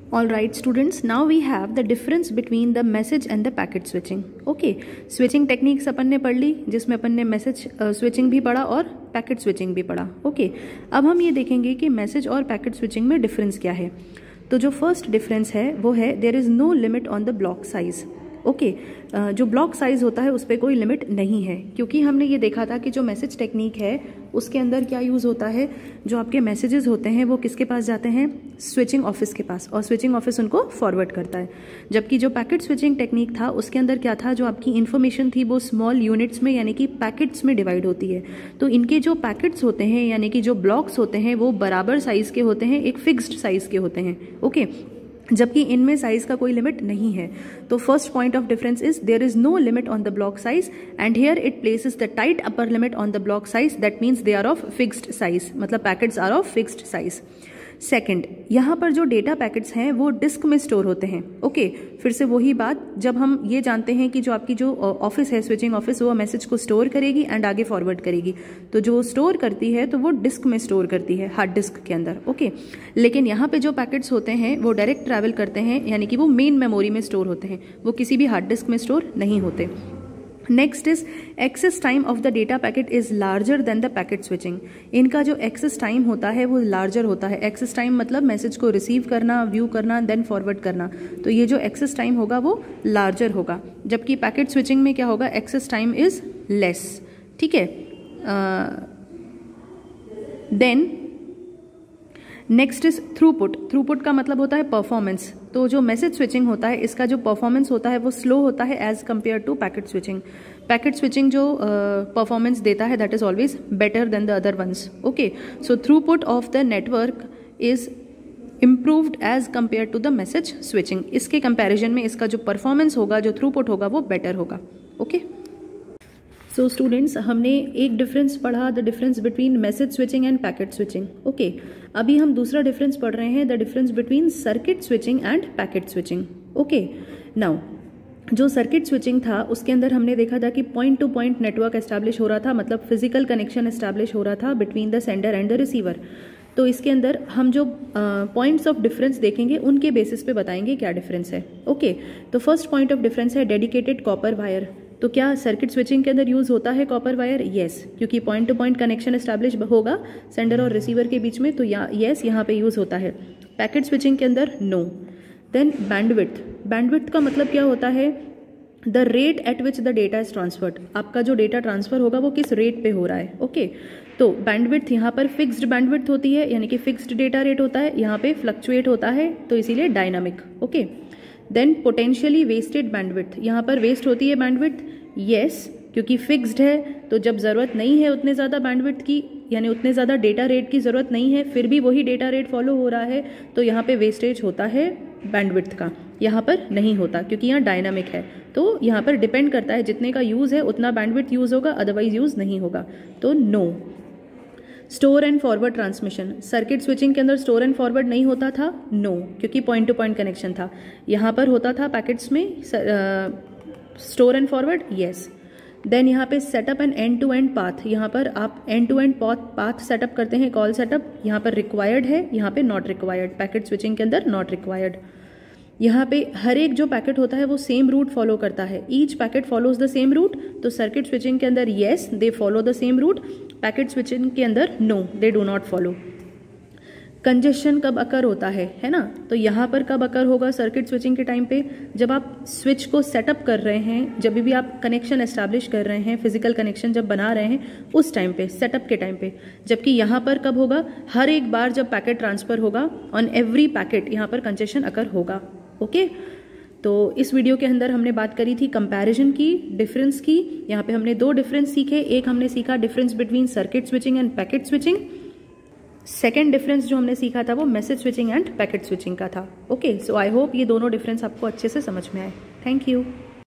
All right students, now we have the difference between the message and the packet switching. Okay, switching techniques अपन ने पढ़ ली, जिसमें अपन ने message switching भी पढ़ा और पैकेट स्विचिंग भी पढ़ा. ओके, अब हम ये देखेंगे कि मैसेज और पैकेट स्विचिंग में डिफरेंस क्या है. तो जो फर्स्ट डिफरेंस है वो है there is no limit on the block size. Okay, जो ब्लॉक साइज होता है उस पर कोई लिमिट नहीं है, क्योंकि हमने ये देखा था कि जो मैसेज टेक्निक है उसके अंदर क्या यूज़ होता है, जो आपके मैसेजेस होते हैं वो किसके पास जाते हैं, स्विचिंग ऑफिस के पास, और स्विचिंग ऑफिस उनको फॉरवर्ड करता है. जबकि जो पैकेट स्विचिंग टेक्निक था उसके अंदर क्या था, जो आपकी इन्फॉर्मेशन थी वो स्मॉल यूनिट्स में यानी कि पैकेट्स में डिवाइड होती है. तो इनके जो पैकेट्स होते हैं यानी कि जो ब्लॉक्स होते हैं वो बराबर साइज के होते हैं, एक फिक्स्ड साइज के होते हैं. ओके, जबकि इनमें साइज का कोई लिमिट नहीं है. तो first point of difference is there is no limit on the block size and here it places the tight upper limit on the block size, that means they are of fixed size, मतलब packets are of fixed size. Second, यहाँ पर जो data packets हैं वो disc में store होते हैं. Okay, फिर से वही बात, जब हम ये जानते हैं कि जो आपकी जो ऑफिस है स्विचिंग ऑफिस, वो मैसेज को स्टोर करेगी एंड आगे फॉरवर्ड करेगी. तो जो स्टोर करती है तो वो डिस्क में स्टोर करती है, हार्ड डिस्क के अंदर. ओके, लेकिन यहाँ पे जो पैकेट्स होते हैं वो डायरेक्ट ट्रैवल करते हैं, यानी कि वो मेन मेमोरी में स्टोर होते हैं, वो किसी भी हार्ड डिस्क में स्टोर नहीं होते. Next is access time of the data packet is larger than the packet switching. इनका जो एक्सेस टाइम होता है वो लार्जर होता है. एक्सेस टाइम मतलब मैसेज को रिसीव करना, व्यू करना, देन फॉरवर्ड करना. तो ये जो एक्सेस टाइम होगा वो लार्जर होगा, जबकि पैकेट स्विचिंग में क्या होगा, एक्सेस टाइम इज लेस. ठीक है. Then next is throughput. Throughput का मतलब होता है परफॉर्मेंस. तो जो मैसेज स्विचिंग होता है इसका जो परफॉर्मेंस होता है वो स्लो होता है as compare to packet switching. Packet switching जो परफॉर्मेंस देता है that is always better than the other ones. Okay, so throughput of the network is improved as compare to the message switching. इसके comparison में इसका जो performance होगा, जो throughput होगा वो बेटर होगा. ओके, सो स्टूडेंट्स, हमने एक डिफरेंस पढ़ा, the difference between message switching end packet switching. Okay, अभी हम दूसरा डिफरेंस पढ़ रहे हैं, the difference between circuit switching end packet switching. Okay, now जो सर्किट स्विचिंग था उसके अंदर हमने देखा था कि point two point network establish हो रहा था, मतलब फिजिकल कनेक्शन एस्टैब्लिश हो रहा था between the sender and the receiver. तो इसके अंदर हम जो पॉइंट्स ऑफ डिफरेंस देखेंगे उनके बेसिस पे बताएंगे क्या डिफरेंस है. ओके, तो फर्स्ट पॉइंट ऑफ डिफरेंस है डेडिकेटेड कॉपर वायर. तो क्या सर्किट स्विचिंग के अंदर यूज होता है कॉपर वायर? यस, क्योंकि point two point connection establish होगा सेंडर और रिसीवर के बीच में, तो यस यहाँ पे यूज होता है. पैकेट स्विचिंग के अंदर नो. Then bandwidth. बैंडविड्थ का मतलब क्या होता है, the rate at which the data is transferred. आपका जो डेटा ट्रांसफर होगा वो किस रेट पे हो रहा है. ओके, तो बैंडविड्थ यहाँ पर फिक्स्ड बैंडविड्थ होती है, यानी कि फिक्स्ड डेटा रेट होता है, यहाँ पे फ्लक्चुएट होता है, तो इसीलिए dynamic. Okay, then potentially wasted bandwidth. यहाँ पर वेस्ट होती है बैंडविड्थ, यस, क्योंकि फिक्स्ड है, तो जब ज़रूरत नहीं है उतने ज़्यादा बैंडविड्थ की, यानी उतने ज़्यादा डेटा रेट की ज़रूरत नहीं है, फिर भी वही डेटा रेट फॉलो हो रहा है, तो यहाँ पे वेस्टेज होता है बैंडविड्थ का. यहाँ पर नहीं होता क्योंकि यहाँ डायनामिक है, तो यहाँ पर डिपेंड करता है, जितने का यूज़ है उतना बैंडविड्थ यूज़ होगा, अदरवाइज यूज़ नहीं होगा. तो no. Store and forward transmission. Circuit switching के अंदर स्टोर एंड फॉरवर्ड नहीं होता था, नो, क्योंकि पॉइंट टू पॉइंट कनेक्शन था. यहाँ पर होता था पैकेट्स में store and forward, yes. Then यहाँ पे setup end end to end path. यहाँ पर आप end to end path setup करते हैं, कॉल सेटअप. यहाँ पर रिक्वायर्ड है, यहाँ पे नॉट रिक्वायर्ड. पैकेट स्विचिंग के अंदर नॉट रिक्वायर्ड. यहाँ पे हर एक जो पैकेट होता है वो सेम रूट फॉलो करता है, each packet follows the same route. तो सर्किट स्विचिंग के अंदर yes they follow the same route, packet switching के अंदर no they do not follow. Congestion कब अकर होता है ना, तो यहाँ पर कब अकर होगा सर्किट स्विचिंग के टाइम पे, जब आप स्विच को सेटअप कर रहे हैं, जब भी आप कनेक्शन एस्टैब्लिश कर रहे हैं, फिजिकल कनेक्शन जब बना रहे हैं उस टाइम पे, सेटअप के टाइम पे. जबकि यहाँ पर कब होगा, हर एक बार जब पैकेट ट्रांसफर होगा, ऑन एवरी पैकेट यहाँ पर कंजेशन अकर होगा. ओके, तो इस वीडियो के अंदर हमने बात करी थी कंपैरिजन की, डिफरेंस की. यहाँ पे हमने दो डिफरेंस सीखे. एक हमने सीखा difference between circuit switching end packet switching. Second difference जो हमने सीखा था वो message switching end packet switching का था. ओके, सो आई होप ये दोनों डिफरेंस आपको अच्छे से समझ में आए. Thank you.